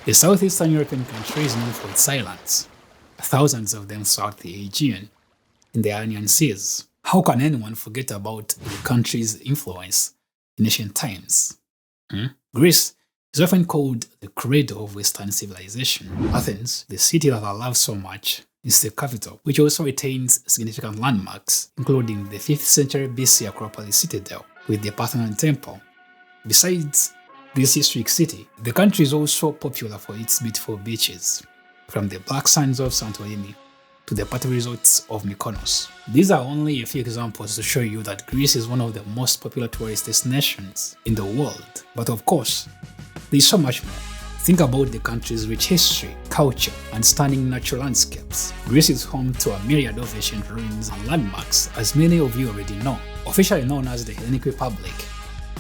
The southeastern European country is known for its islands, thousands of them throughout the Aegean and the Ionian Seas. How can anyone forget about the country's influence in ancient times? Greece is often called the cradle of Western civilization. Athens, the city that I love so much, is the capital, which also retains significant landmarks, including the 5th century BC Acropolis citadel with the Parthenon temple. Besides this historic city, the country is also popular for its beautiful beaches, from the black sands of Santorini to the party resorts of Mykonos. These are only a few examples to show you that Greece is one of the most popular tourist destinations in the world. But of course, there's so much more. Think about the country's rich history, culture, and stunning natural landscapes. Greece is home to a myriad of ancient ruins and landmarks, as many of you already know. Officially known as the Hellenic Republic,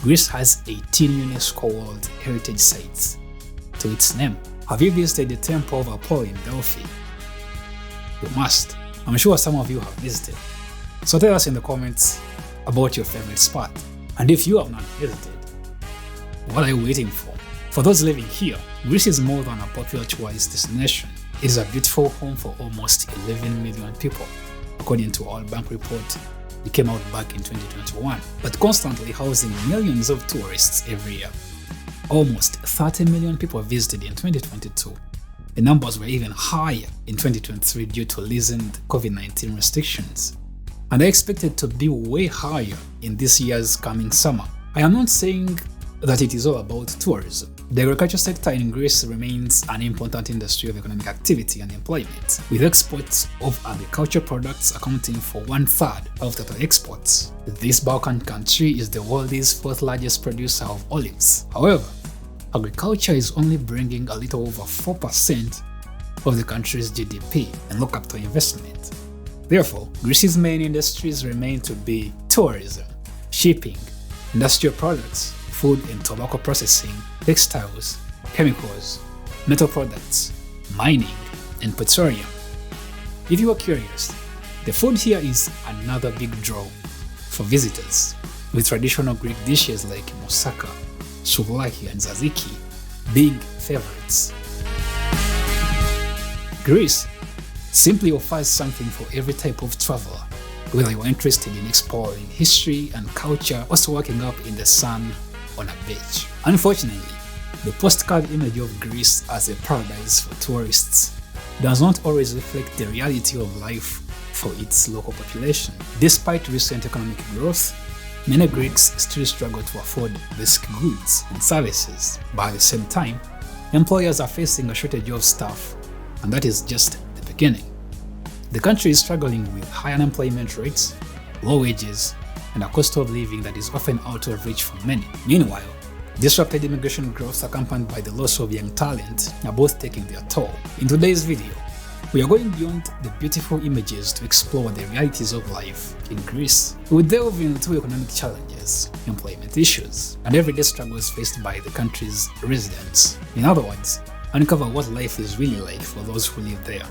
Greece has 18 UNESCO World Heritage Sites to its name. Have you visited the Temple of Apollo in Delphi? You must. I'm sure some of you have visited. So tell us in the comments about your favorite spot. And if you have not visited, what are you waiting for? For those living here, Greece is more than a popular tourist destination. It is a beautiful home for almost 11 million people, according to our bank report. It came out back in 2021, but constantly housing millions of tourists every year. Almost 30 million people visited in 2022. The numbers were even higher in 2023 due to loosened COVID-19 restrictions, and are expected to be way higher in this year's coming summer. I am not saying that it is all about tourism. The agriculture sector in Greece remains an important industry of economic activity and employment, with exports of agricultural products accounting for 1/3 of total exports. This Balkan country is the world's 4th largest producer of olives. However, agriculture is only bringing a little over 4% of the country's GDP and local capital investment. Therefore, Greece's main industries remain to be tourism, shipping, industrial products, food and tobacco processing, textiles, chemicals, metal products, mining, and petroleum. If you are curious, the food here is another big draw for visitors, with traditional Greek dishes like moussaka, souvlaki, and tzatziki being favorites. Greece simply offers something for every type of traveler, whether you are interested in exploring history and culture or waking up in the sun on a beach. Unfortunately, the postcard image of Greece as a paradise for tourists does not always reflect the reality of life for its local population. Despite recent economic growth, many Greeks still struggle to afford basic goods and services. But at the same time, employers are facing a shortage of staff, and that is just the beginning. The country is struggling with high unemployment rates, low wages, and a cost of living that is often out of reach for many. Meanwhile, disrupted immigration growth accompanied by the loss of young talent are both taking their toll. In today's video, we are going beyond the beautiful images to explore the realities of life in Greece. We will delve into economic challenges, employment issues, and everyday struggles faced by the country's residents. In other words, uncover what life is really like for those who live there.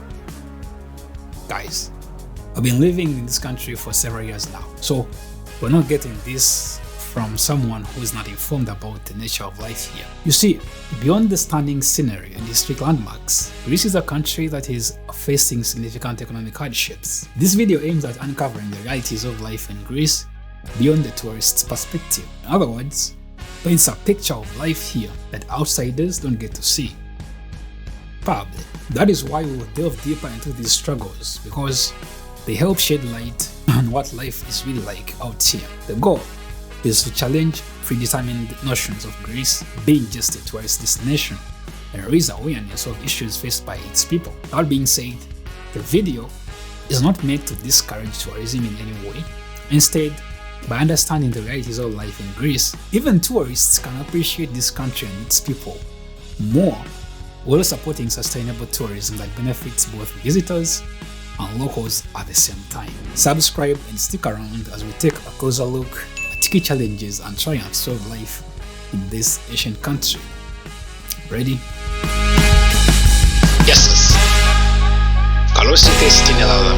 Guys, I've been living in this country for several years now, so we're not getting this from someone who is not informed about the nature of life here. You see, beyond the stunning scenery and historic landmarks, Greece is a country that is facing significant economic hardships. This video aims at uncovering the realities of life in Greece beyond the tourist's perspective. In other words, paints a picture of life here that outsiders don't get to see. Probably. That is why we will delve deeper into these struggles, because they help shed light on what life is really like out here. The goal is to challenge predetermined notions of Greece being just a tourist destination and raise awareness of issues faced by its people. That being said, the video is not meant to discourage tourism in any way. Instead, by understanding the realities of life in Greece, even tourists can appreciate this country and its people more while supporting sustainable tourism that benefits both visitors and locals at the same time. Subscribe and stick around as we take a closer look at key challenges and triumphs of life in this ancient country. Ready? Yes. Καλώς ήρθες στην Ελλάδα.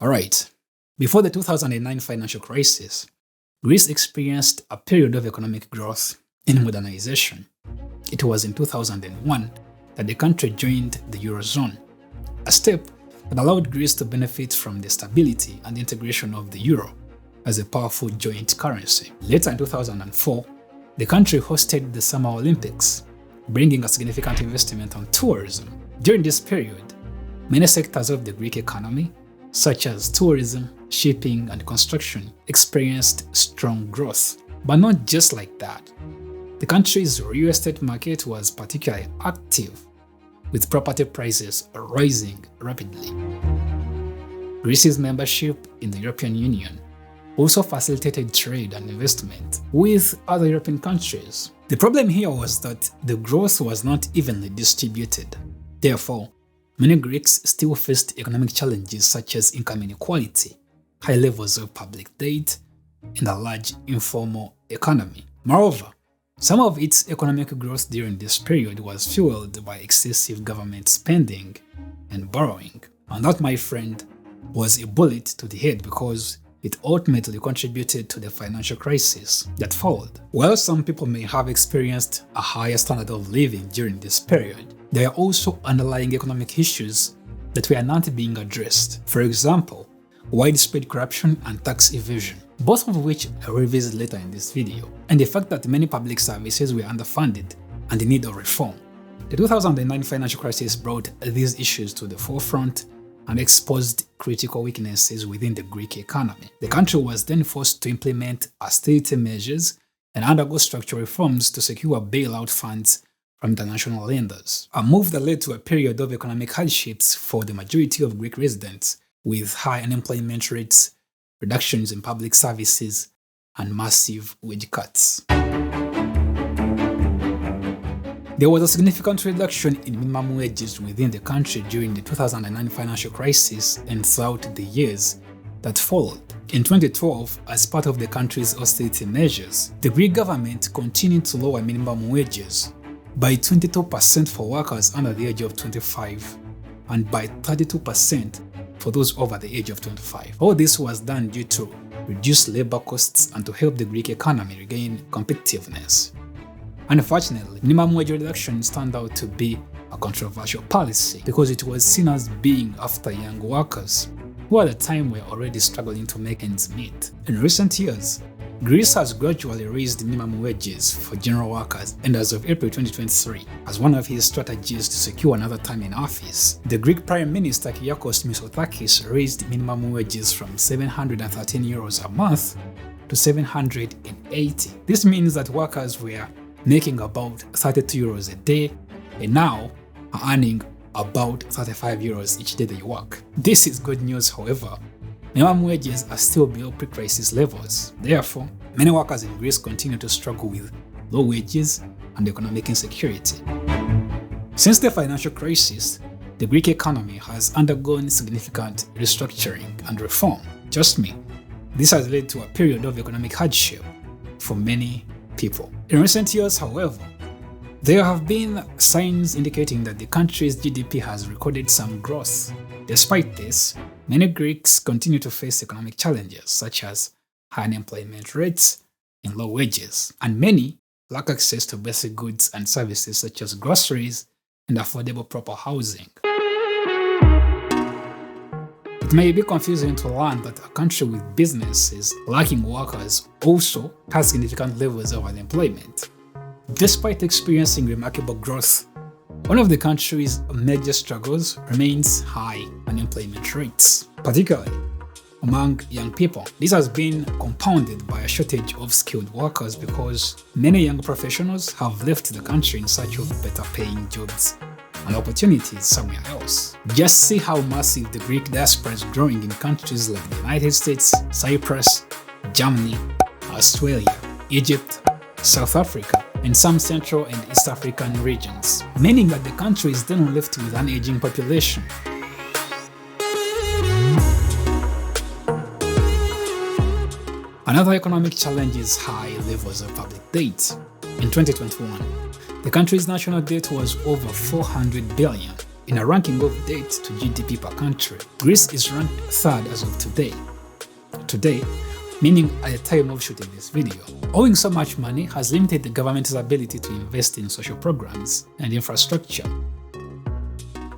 Alright, before the 2009 financial crisis, Greece experienced a period of economic growth and modernization. It was in 2001 that the country joined the Eurozone, a step that allowed Greece to benefit from the stability and integration of the euro as a powerful joint currency. Later in 2004, the country hosted the Summer Olympics, bringing a significant investment on tourism. During this period, many sectors of the Greek economy, such as tourism, shipping, and construction, experienced strong growth. But not just like that. The country's real estate market was particularly active, with property prices rising rapidly. Greece's membership in the European Union also facilitated trade and investment with other European countries. The problem here was that the growth was not evenly distributed. Therefore, many Greeks still faced economic challenges such as income inequality, high levels of public debt, and a large informal economy. Moreover, some of its economic growth during this period was fueled by excessive government spending and borrowing. And that, my friend, was a bullet to the head because it ultimately contributed to the financial crisis that followed. While some people may have experienced a higher standard of living during this period, there are also underlying economic issues that were not being addressed. For example, widespread corruption and tax evasion, both of which I will revisit later in this video, and the fact that many public services were underfunded and in need of reform. The 2009 financial crisis brought these issues to the forefront and exposed critical weaknesses within the Greek economy. The country was then forced to implement austerity measures and undergo structural reforms to secure bailout funds from international lenders, a move that led to a period of economic hardships for the majority of Greek residents, with high unemployment rates, reductions in public services, and massive wage cuts. There was a significant reduction in minimum wages within the country during the 2009 financial crisis and throughout the years that followed. In 2012, as part of the country's austerity measures, the Greek government continued to lower minimum wages by 22% for workers under the age of 25 and by 32% for those over the age of 25. All this was done due to reduced labor costs and to help the Greek economy regain competitiveness. Unfortunately, minimum wage reductions turned out to be a controversial policy because it was seen as being after young workers, who at the time were already struggling to make ends meet. In recent years, Greece has gradually raised minimum wages for general workers, and as of April 2023, as one of his strategies to secure another term in office, the Greek Prime Minister Kyriakos Mitsotakis raised minimum wages from €713 a month to €780. This means that workers were making about €32 a day and now are earning about €35 each day they work. This is good news, however. Minimum wages are still below pre-crisis levels. Therefore, many workers in Greece continue to struggle with low wages and economic insecurity. Since the financial crisis, the Greek economy has undergone significant restructuring and reform. Trust me, this has led to a period of economic hardship for many people. In recent years, however, there have been signs indicating that the country's GDP has recorded some growth. Despite this, many Greeks continue to face economic challenges such as high unemployment rates and low wages, and many lack access to basic goods and services such as groceries and affordable proper housing. It may be confusing to learn that a country with businesses lacking workers also has significant levels of unemployment. Despite experiencing remarkable growth, one of the country's major struggles remains high unemployment rates. Particularly, among young people. This has been compounded by a shortage of skilled workers because many young professionals have left the country in search of better paying jobs and opportunities somewhere else. Just see how massive the Greek diaspora is growing in countries like the United States, Cyprus, Germany, Australia, Egypt, South Africa, and some Central and East African regions, meaning that the country is then left with an aging population. Another economic challenge is high levels of public debt. In 2021, the country's national debt was over 400 billion. In a ranking of debt to GDP per country, Greece is ranked third as of today. Today, meaning at the time of shooting this video. Owing so much money has limited the government's ability to invest in social programs and infrastructure.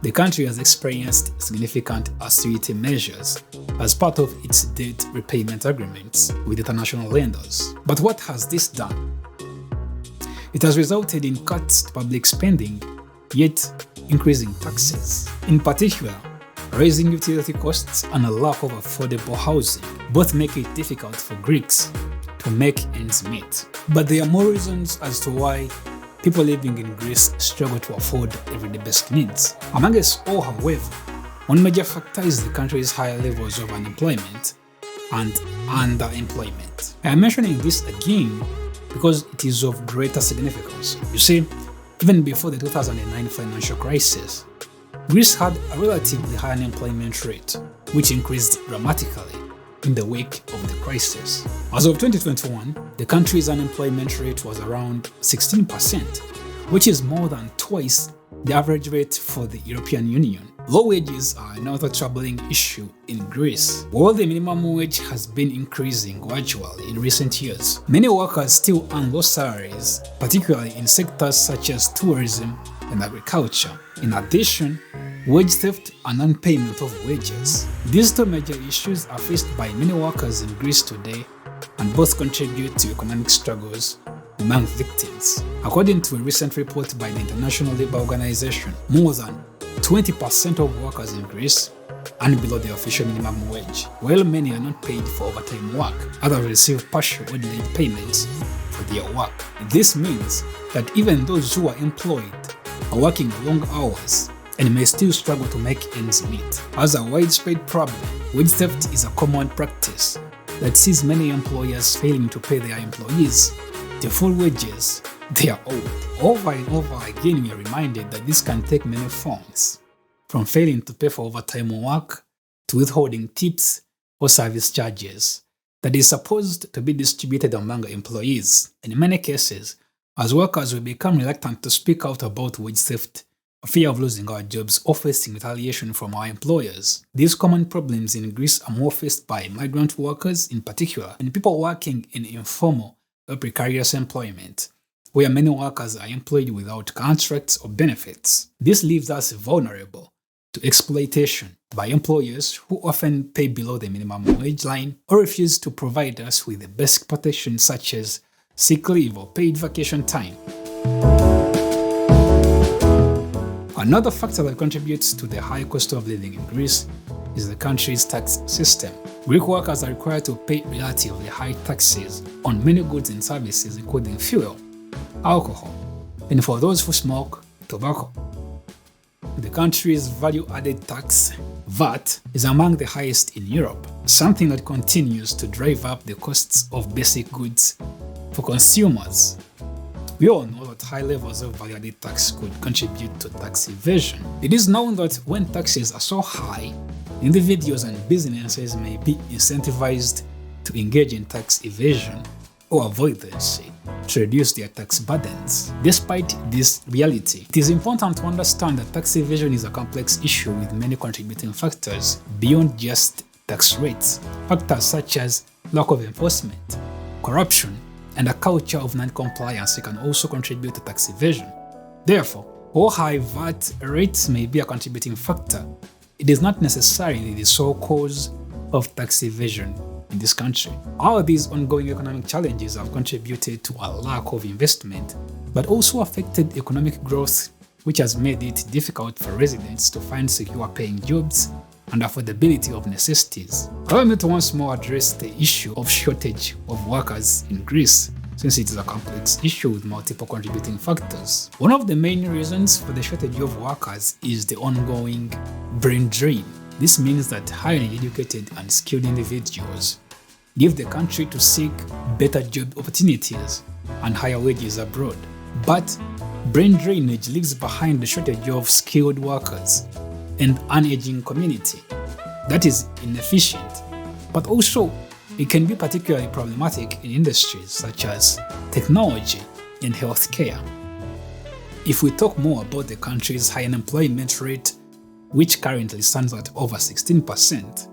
The country has experienced significant austerity measures as part of its debt repayment agreements with international lenders. But what has this done? It has resulted in cuts to public spending, yet increasing taxes. In particular, raising utility costs and a lack of affordable housing both make it difficult for Greeks to make ends meet. But there are more reasons as to why people living in Greece struggle to afford everyday basic needs. Among us all, however, one major factor is the country's high levels of unemployment and underemployment. I am mentioning this again because it is of greater significance. You see, even before the 2009 financial crisis, Greece had a relatively high unemployment rate, which increased dramatically in the wake of the crisis. As of 2021, the country's unemployment rate was around 16%, which is more than twice the average rate for the European Union. Low wages are another troubling issue in Greece. While the minimum wage has been increasing gradually in recent years, many workers still earn low salaries, particularly in sectors such as tourism and agriculture. In addition, wage theft and non-payment of wages. These two major issues are faced by many workers in Greece today and both contribute to economic struggles among victims. According to a recent report by the International Labour Organization, more than 20% of workers in Greece earn below the official minimum wage. While many are not paid for overtime work, others receive partial or delayed payments for their work. This means that even those who are employed are working long hours and may still struggle to make ends meet. As a widespread problem, wage theft is a common practice that sees many employers failing to pay their employees the full wages they are owed. Over and over again, we are reminded that this can take many forms, from failing to pay for overtime work to withholding tips or service charges that is supposed to be distributed among employees. In many cases, as workers, we become reluctant to speak out about wage theft, a fear of losing our jobs or facing retaliation from our employers. These common problems in Greece are more faced by migrant workers in particular, and people working in informal or precarious employment, where many workers are employed without contracts or benefits. This leaves us vulnerable to exploitation by employers who often pay below the minimum wage line or refuse to provide us with the basic protections such as sick leave or paid vacation time. Another factor that contributes to the high cost of living in Greece is the country's tax system. Greek workers are required to pay relatively high taxes on many goods and services, including fuel, alcohol, and for those who smoke, tobacco. The country's value-added tax, VAT, is among the highest in Europe, something that continues to drive up the costs of basic goods for consumers. We all know that high levels of value-added tax could contribute to tax evasion. It is known that when taxes are so high, individuals and businesses may be incentivized to engage in tax evasion or avoidance to reduce their tax burdens. Despite this reality, it is important to understand that tax evasion is a complex issue with many contributing factors beyond just tax rates. Factors such as lack of enforcement, corruption, and a culture of non-compliance can also contribute to tax evasion. Therefore, while high VAT rates may be a contributing factor, it is not necessarily the sole cause of tax evasion in this country. All these ongoing economic challenges have contributed to a lack of investment, but also affected economic growth, which has made it difficult for residents to find secure paying jobs and affordability of necessities. Allow me to once more address the issue of shortage of workers in Greece, since it is a complex issue with multiple contributing factors. One of the main reasons for the shortage of workers is the ongoing brain drain. This means that highly educated and skilled individuals leave the country to seek better job opportunities and higher wages abroad. But brain drainage leaves behind the shortage of skilled workers and an aging community that is inefficient, but also it can be particularly problematic in industries such as technology and healthcare. If we talk more about the country's high unemployment rate, which currently stands at over 16%,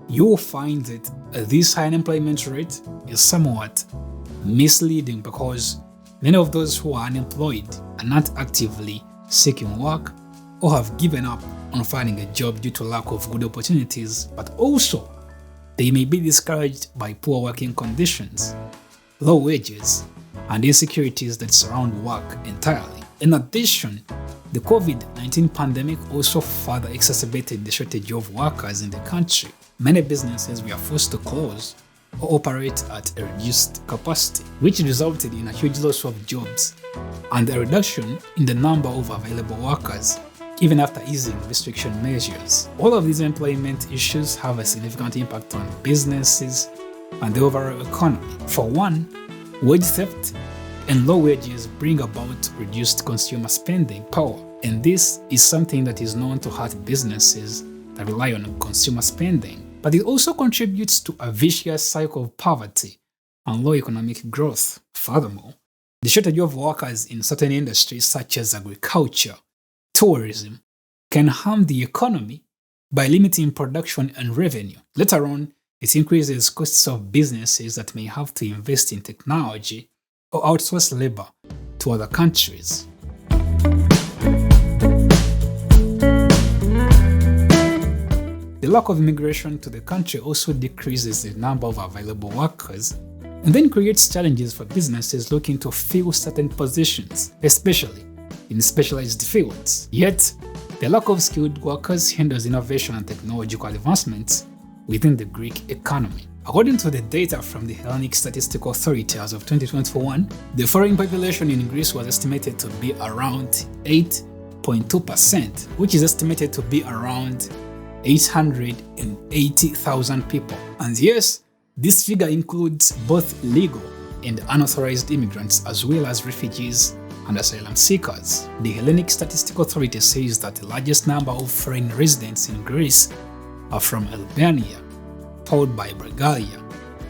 you will find that this high unemployment rate is somewhat misleading because many of those who are unemployed are not actively seeking work or have given up on finding a job due to lack of good opportunities, but also they may be discouraged by poor working conditions, low wages, and insecurities that surround work entirely. In addition, the COVID-19 pandemic also further exacerbated the shortage of workers in the country. Many businesses were forced to close or operate at a reduced capacity, which resulted in a huge loss of jobs and a reduction in the number of available workers, even after easing restriction measures. All of these employment issues have a significant impact on businesses and the overall economy. For one, wage theft and low wages bring about reduced consumer spending power, and this is something that is known to hurt businesses that rely on consumer spending. But it also contributes to a vicious cycle of poverty and low economic growth. Furthermore, the shortage of workers in certain industries such as agriculture, tourism, can harm the economy by limiting production and revenue. Later on, it increases costs of businesses that may have to invest in technology or outsource labor to other countries. The lack of immigration to the country also decreases the number of available workers and then creates challenges for businesses looking to fill certain positions, especially in specialized fields. Yet, the lack of skilled workers hinders innovation and technological advancements within the Greek economy. According to the data from the Hellenic Statistical Authority as of 2021, the foreign population in Greece was estimated to be around 8.2%, which is estimated to be around 880,000 people. And yes, this figure includes both legal and unauthorized immigrants as well as refugees and asylum seekers. The Hellenic Statistical Authority says that the largest number of foreign residents in Greece are from Albania, followed by Bulgaria,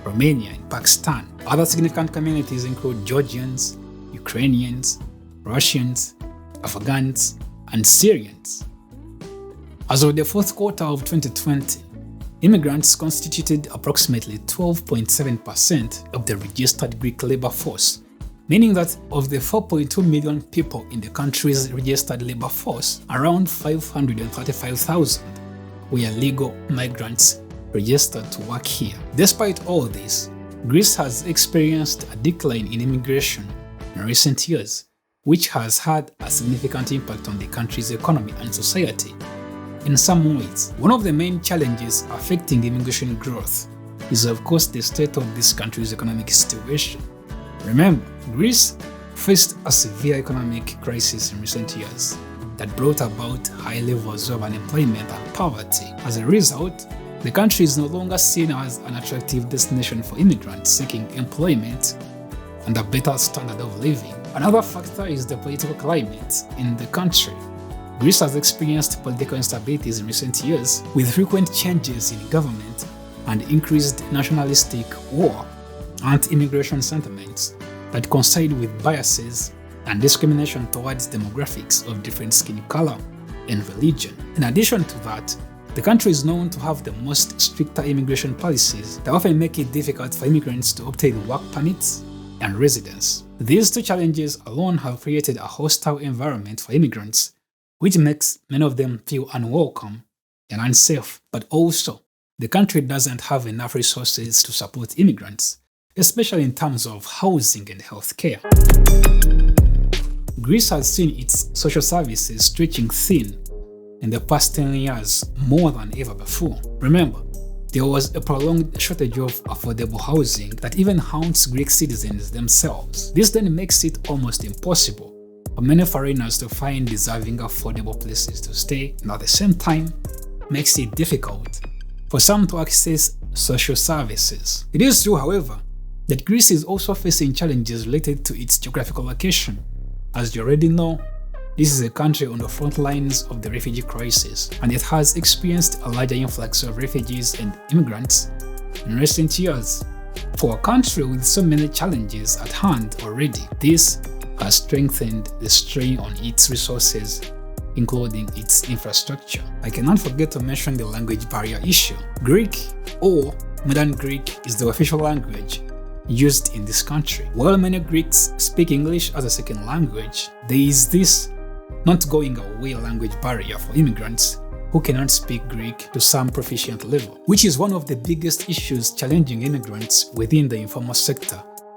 Romania, and Pakistan. Other significant communities include Georgians, Ukrainians, Russians, Afghans, and Syrians. As of the fourth quarter of 2020, immigrants constituted approximately 12.7% of the registered Greek labor force, meaning that of the 4.2 million people in the country's registered labor force, around 535,000 were legal migrants registered to work here. Despite all this, Greece has experienced a decline in immigration in recent years, which has had a significant impact on the country's economy and society. In some ways, one of the main challenges affecting immigration growth is of course the state of this country's economic situation. Remember, Greece faced a severe economic crisis in recent years that brought about high levels of unemployment and poverty. As a result, the country is no longer seen as an attractive destination for immigrants seeking employment and a better standard of living. Another factor is the political climate in the country. Greece has experienced political instabilities in recent years, with frequent changes in government and increased nationalistic or anti-immigration sentiments that coincide with biases and discrimination towards demographics of different skin color and religion. In addition to that, the country is known to have the most stricter immigration policies that often make it difficult for immigrants to obtain work permits and residence. These two challenges alone have created a hostile environment for immigrants, which makes many of them feel unwelcome and unsafe. But also, the country doesn't have enough resources to support immigrants, especially in terms of housing and healthcare. Greece has seen its social services stretching thin, in the past 10 years more than ever before. Remember, there was a prolonged shortage of affordable housing that even haunts Greek citizens themselves. This then makes it almost impossible for many foreigners to find deserving affordable places to stay, and at the same time makes it difficult for some to access social services. It is true, however, that Greece is also facing challenges related to its geographical location. As you already know, this is a country on the front lines of the refugee crisis, and it has experienced a larger influx of refugees and immigrants in recent years. For a country with so many challenges at hand already, this has strengthened the strain on its resources, including its infrastructure. I cannot forget to mention the language barrier issue. Greek, or Modern Greek, is the official language used in this country. While many Greeks speak English as a second language, there is this not going away language barrier for immigrants who cannot speak Greek to some proficient level, which is one of the biggest issues challenging immigrants within the informal sector,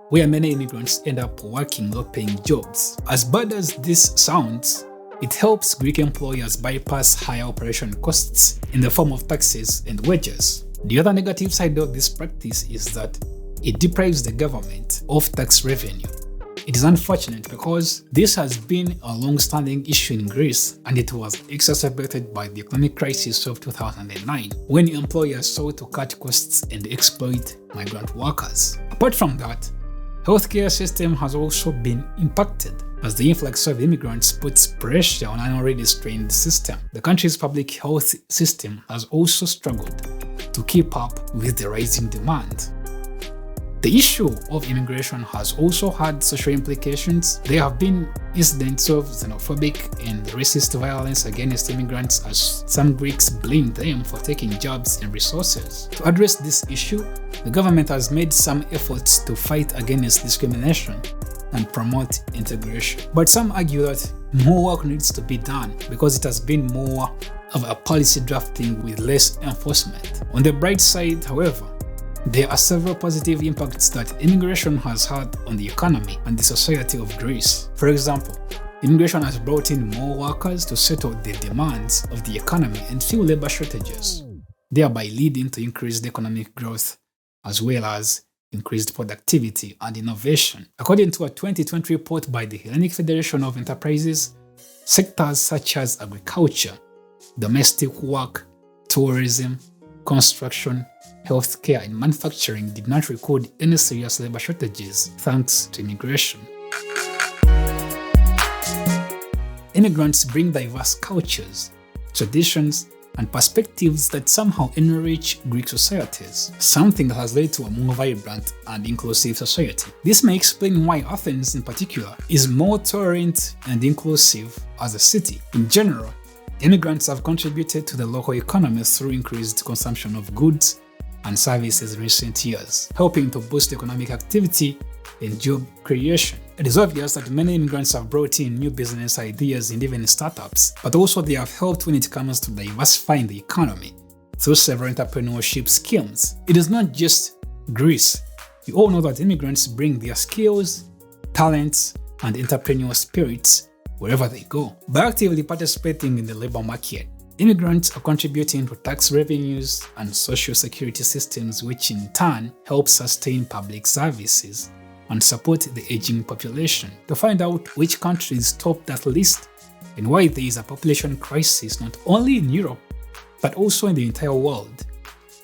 where many immigrants end up working low-paying jobs. As bad as this sounds, it helps Greek employers bypass higher operation costs in the form of taxes and wages. The other negative side of this practice is that it deprives the government of tax revenue. It is unfortunate because this has been a long-standing issue in Greece, and it was exacerbated by the economic crisis of 2009, when employers sought to cut costs and exploit migrant workers. Apart from that, healthcare system has also been impacted, as the influx of immigrants puts pressure on an already strained system. The country's public health system has also struggled to keep up with the rising demand. The issue of immigration has also had social implications. There have been incidents of xenophobic and racist violence against immigrants, as some Greeks blame them for taking jobs and resources. To address this issue, the government has made some efforts to fight against discrimination and promote integration. But some argue that more work needs to be done because it has been more of a policy drafting with less enforcement. On the bright side, however, there are several positive impacts that immigration has had on the economy and the society of Greece. For example, immigration has brought in more workers to settle the demands of the economy and fill labor shortages, thereby leading to increased economic growth as well as increased productivity and innovation. According to a 2020 report by the Hellenic Federation of Enterprises, sectors such as agriculture, domestic work, tourism, construction, healthcare, and manufacturing did not record any serious labor shortages thanks to immigration. Immigrants bring diverse cultures, traditions, and perspectives that somehow enrich Greek societies, something that has led to a more vibrant and inclusive society. This may explain why Athens in particular is more tolerant and inclusive as a city. In general, immigrants have contributed to the local economy through increased consumption of goods and services in recent years, helping to boost economic activity and job creation. It is obvious that many immigrants have brought in new business ideas and even startups, but also they have helped when it comes to diversifying the economy through several entrepreneurship schemes. It is not just Greece. We all know that immigrants bring their skills, talents, and entrepreneurial spirits wherever they go. By actively participating in the labor market, immigrants are contributing to tax revenues and social security systems, which in turn help sustain public services and support the aging population. To find out which countries top that list and why there is a population crisis not only in Europe but also in the entire world,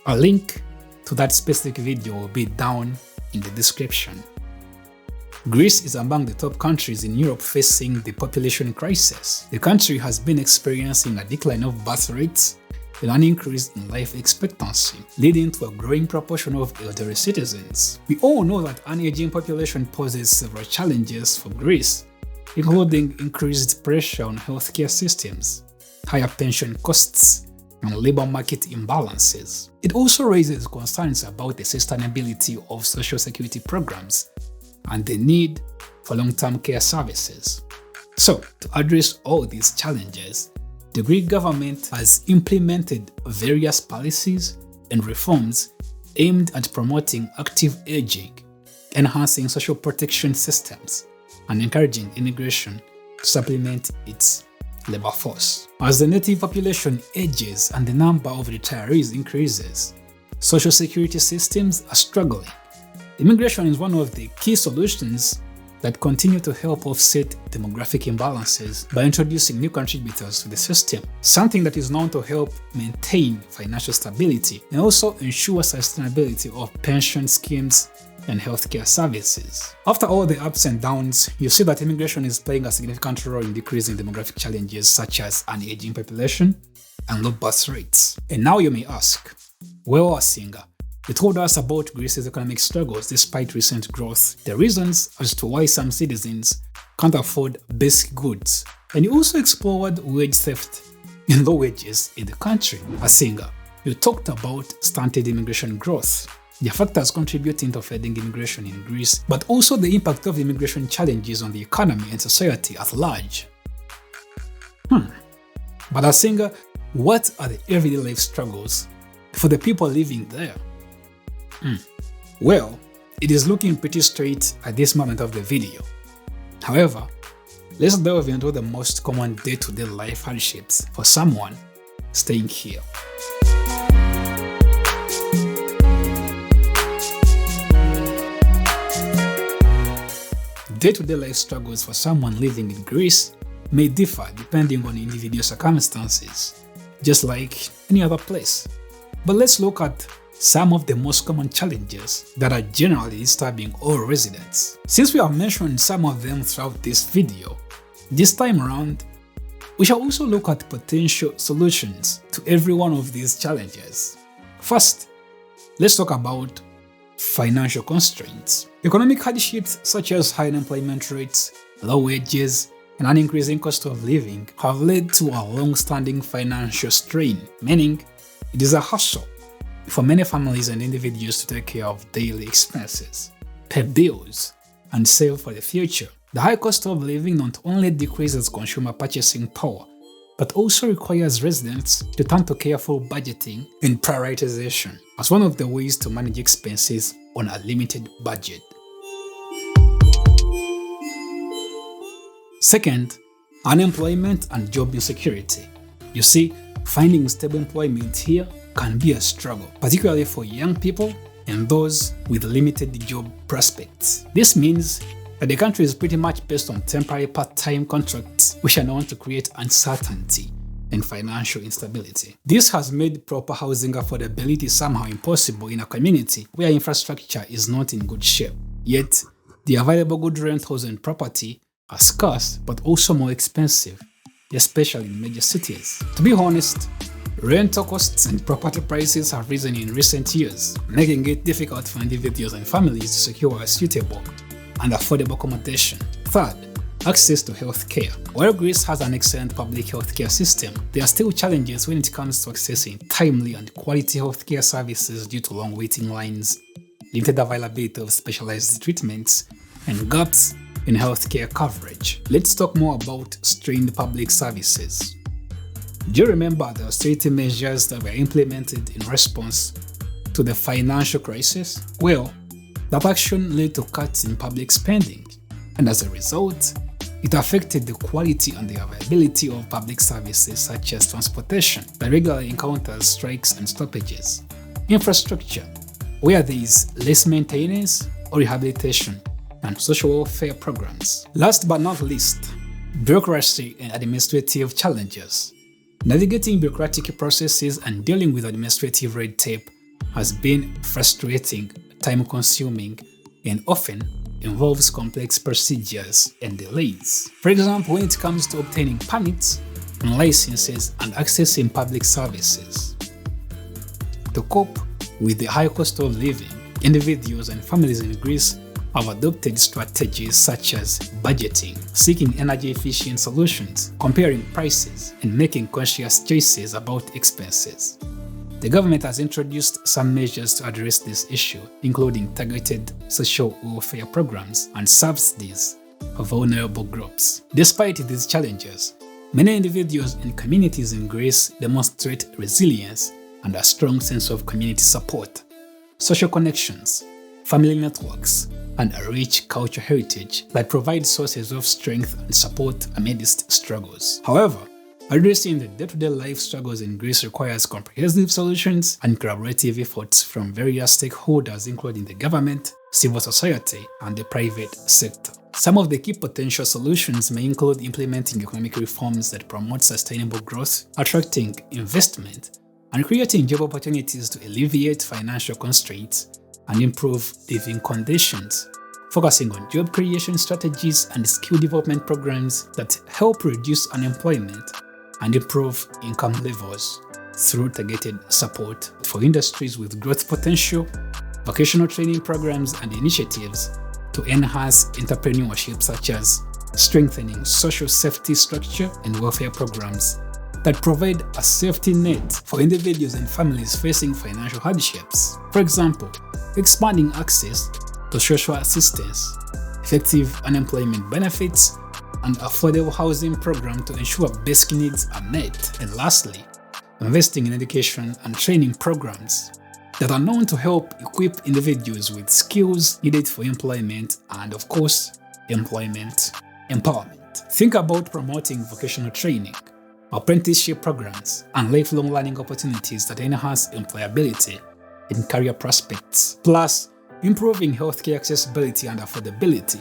a link to that specific video will be down in the description. Greece is among the top countries in Europe facing the population crisis. The country has been experiencing a decline of birth rates and an increase in life expectancy, leading to a growing proportion of elderly citizens. We all know that an aging population poses several challenges for Greece, including increased pressure on healthcare systems, higher pension costs, and labor market imbalances. It also raises concerns about the sustainability of social security programs and the need for long-term care services. So, to address all these challenges, the Greek government has implemented various policies and reforms aimed at promoting active aging, enhancing social protection systems, and encouraging immigration to supplement its labor force. As the native population ages and the number of retirees increases, social security systems are struggling. Immigration is one of the key solutions that continue to help offset demographic imbalances by introducing new contributors to the system, something that is known to help maintain financial stability and also ensure sustainability of pension schemes and healthcare services. After all the ups and downs, you see that immigration is playing a significant role in decreasing demographic challenges such as an aging population and low birth rates. And now you may ask, well, Asinga, you told us about Greece's economic struggles despite recent growth, the reasons as to why some citizens can't afford basic goods, and you also explored wage theft and low wages in the country. Asinga, you talked about stunted immigration growth, the factors contributing to fading immigration in Greece, but also the impact of immigration challenges on the economy and society at large. But Asinga, what are the everyday life struggles for the people living there? Well, it is looking pretty straight at this moment of the video. However, let's delve into the most common day-to-day life hardships for someone staying here. Day-to-day life struggles for someone living in Greece may differ depending on individual circumstances, just like any other place. But let's look at some of the most common challenges that are generally disturbing all residents. Since we have mentioned some of them throughout this video, this time around, we shall also look at potential solutions to every one of these challenges. First, let's talk about financial constraints. Economic hardships such as high unemployment rates, low wages, and an increasing cost of living have led to a long-standing financial strain, meaning it is a hassle for many families and individuals to take care of daily expenses, pay bills, and save for the future. The high cost of living not only decreases consumer purchasing power, but also requires residents to turn to careful budgeting and prioritization as one of the ways to manage expenses on a limited budget. Second, unemployment and job insecurity. You see, finding stable employment here can be a struggle, particularly for young people and those with limited job prospects. This means that the country is pretty much based on temporary part-time contracts, which are known to create uncertainty and financial instability. This has made proper housing affordability somehow impossible in a community where infrastructure is not in good shape. Yet, the available good rentals and property are scarce but also more expensive, especially in major cities. To be honest, rental costs and property prices have risen in recent years, making it difficult for individuals and families to secure a suitable and affordable accommodation. Third, access to healthcare. While Greece has an excellent public healthcare system, there are still challenges when it comes to accessing timely and quality healthcare services due to long waiting lines, limited availability of specialized treatments, and gaps in healthcare coverage. Let's talk more about strained public services. Do you remember the austerity measures that were implemented in response to the financial crisis? Well, that action led to cuts in public spending, and as a result, it affected the quality and the availability of public services such as transportation that regularly encounters strikes and stoppages. Infrastructure, where there is less maintenance or rehabilitation, and social welfare programs. Last but not least, bureaucracy and administrative challenges. Navigating bureaucratic processes and dealing with administrative red tape has been frustrating, time-consuming, and often involves complex procedures and delays. For example, when it comes to obtaining permits and licenses and accessing public services. To cope with the high cost of living, individuals and families in Greece have adopted strategies such as budgeting, seeking energy-efficient solutions, comparing prices, and making conscious choices about expenses. The government has introduced some measures to address this issue, including targeted social welfare programs and subsidies for vulnerable groups. Despite these challenges, many individuals and communities in Greece demonstrate resilience and a strong sense of community support. Social connections, family networks, and a rich cultural heritage that provide sources of strength and support amidst struggles. However, Addressing the day-to-day life struggles in Greece requires comprehensive solutions and collaborative efforts from various stakeholders, including the government, civil society, and the private sector. Some of the key potential solutions may include implementing economic reforms that promote sustainable growth, attracting investment, and creating job opportunities to alleviate financial constraints and improve living conditions, focusing on job creation strategies and skill development programs that help reduce unemployment and improve income levels through targeted support for industries with growth potential, vocational training programs and initiatives to enhance entrepreneurship, such as strengthening social safety structure and welfare programs that provide a safety net for individuals and families facing financial hardships. For example, expanding access to social assistance, effective unemployment benefits, and affordable housing program to ensure basic needs are met. And lastly, investing in education and training programs that are known to help equip individuals with skills needed for employment and, of course, employment empowerment. Think about promoting vocational training, apprenticeship programs, and lifelong learning opportunities that enhance employability and career prospects, plus improving healthcare accessibility and affordability,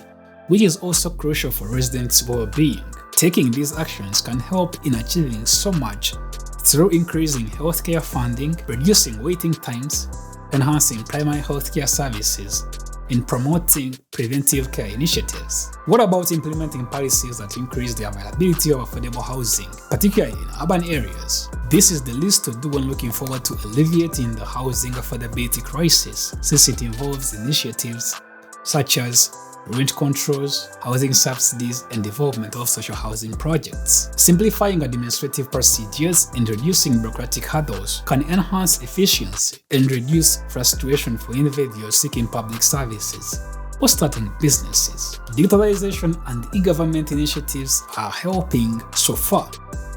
which is also crucial for residents' well-being. Taking these actions can help in achieving so much through increasing healthcare funding, reducing waiting times, enhancing primary healthcare services, and promoting preventive care initiatives. What about implementing policies that increase the availability of affordable housing, particularly in urban areas? This is the least to do when looking forward to alleviating the housing affordability crisis, since it involves initiatives such as rent controls, housing subsidies, and development of social housing projects. Simplifying administrative procedures and reducing bureaucratic hurdles can enhance efficiency and reduce frustration for individuals seeking public services or starting businesses. Digitalization and e-government initiatives are helping so far,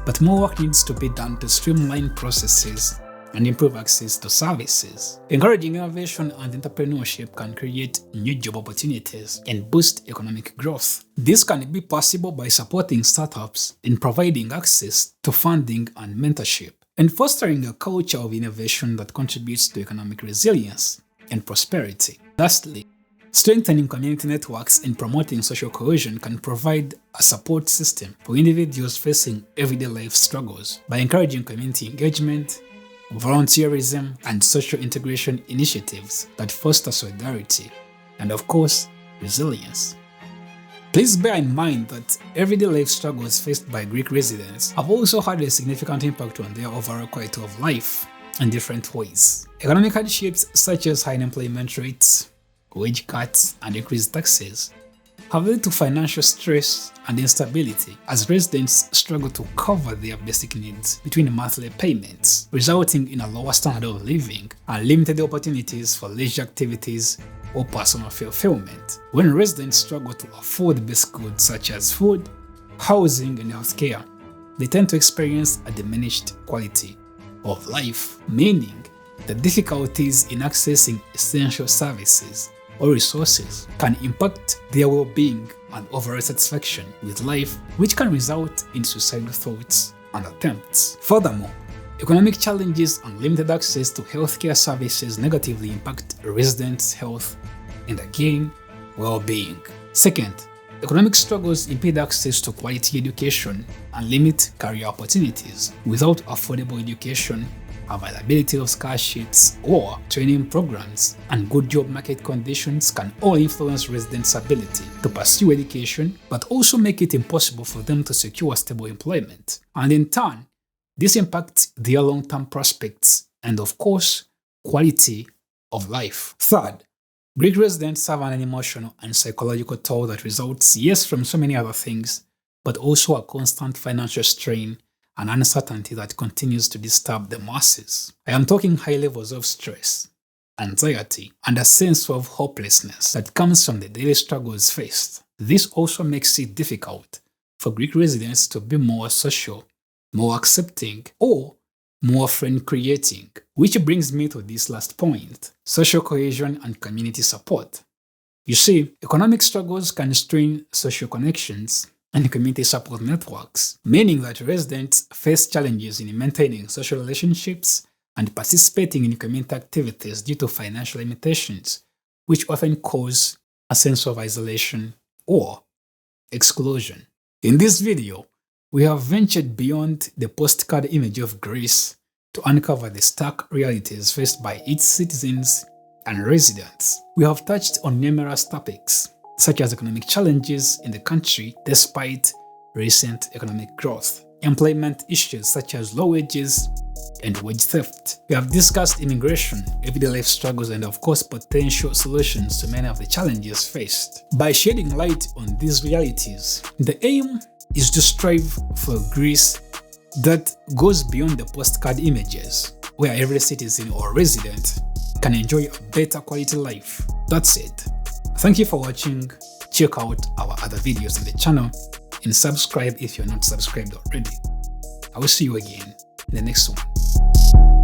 but more work needs to be done to streamline processes and improve access to services. Encouraging innovation and entrepreneurship can create new job opportunities and boost economic growth. This can be possible by supporting startups and providing access to funding and mentorship, and fostering a culture of innovation that contributes to economic resilience and prosperity. Lastly, strengthening community networks and promoting social cohesion can provide a support system for individuals facing everyday life struggles by encouraging community engagement, volunteerism, and social integration initiatives that foster solidarity and, of course, resilience. Please bear in mind that everyday life struggles faced by Greek residents have also had a significant impact on their overall quality of life in different ways. Economic hardships such as high unemployment rates, wage cuts, and increased taxes have led to financial stress and instability as residents struggle to cover their basic needs between monthly payments, resulting in a lower standard of living and limited opportunities for leisure activities or personal fulfillment. When residents struggle to afford basic goods such as food, housing, and healthcare, they tend to experience a diminished quality of life, meaning the difficulties in accessing essential services or resources can impact their well-being and overall satisfaction with life, which can result in suicidal thoughts and attempts. Furthermore, economic challenges and limited access to healthcare services negatively impact residents' health and, again, well-being. Second, economic struggles impede access to quality education and limit career opportunities. Without affordable education, availability of scholarships or training programs, and good job market conditions can all influence residents' ability to pursue education, but also make it impossible for them to secure stable employment. And in turn, this impacts their long-term prospects and, of course, quality of life. Third, Greek residents have an emotional and psychological toll that results, yes, from so many other things, but also a constant financial strain and uncertainty that continues to disturb the masses. I am talking high levels of stress, anxiety, and a sense of hopelessness that comes from the daily struggles faced. This also makes it difficult for Greek residents to be more social, more accepting, or more friend-creating, which brings me to this last point: social cohesion and community support. You see, economic struggles can strain social connections and community support networks, meaning that residents face challenges in maintaining social relationships and participating in community activities due to financial limitations, which often cause a sense of isolation or exclusion. In this video, we have ventured beyond the postcard image of Greece to uncover the stark realities faced by its citizens and residents. We have touched on numerous topics, such as economic challenges in the country despite recent economic growth, employment issues such as low wages and wage theft. We have discussed immigration, everyday life struggles, and of course potential solutions to many of the challenges faced. By shedding light on these realities, the aim is to strive for Greece that goes beyond the postcard images, where every citizen or resident can enjoy a better quality life. That's it. Thank you for watching. Check out our other videos on the channel and subscribe if you're not subscribed already. I will see you again in the next one.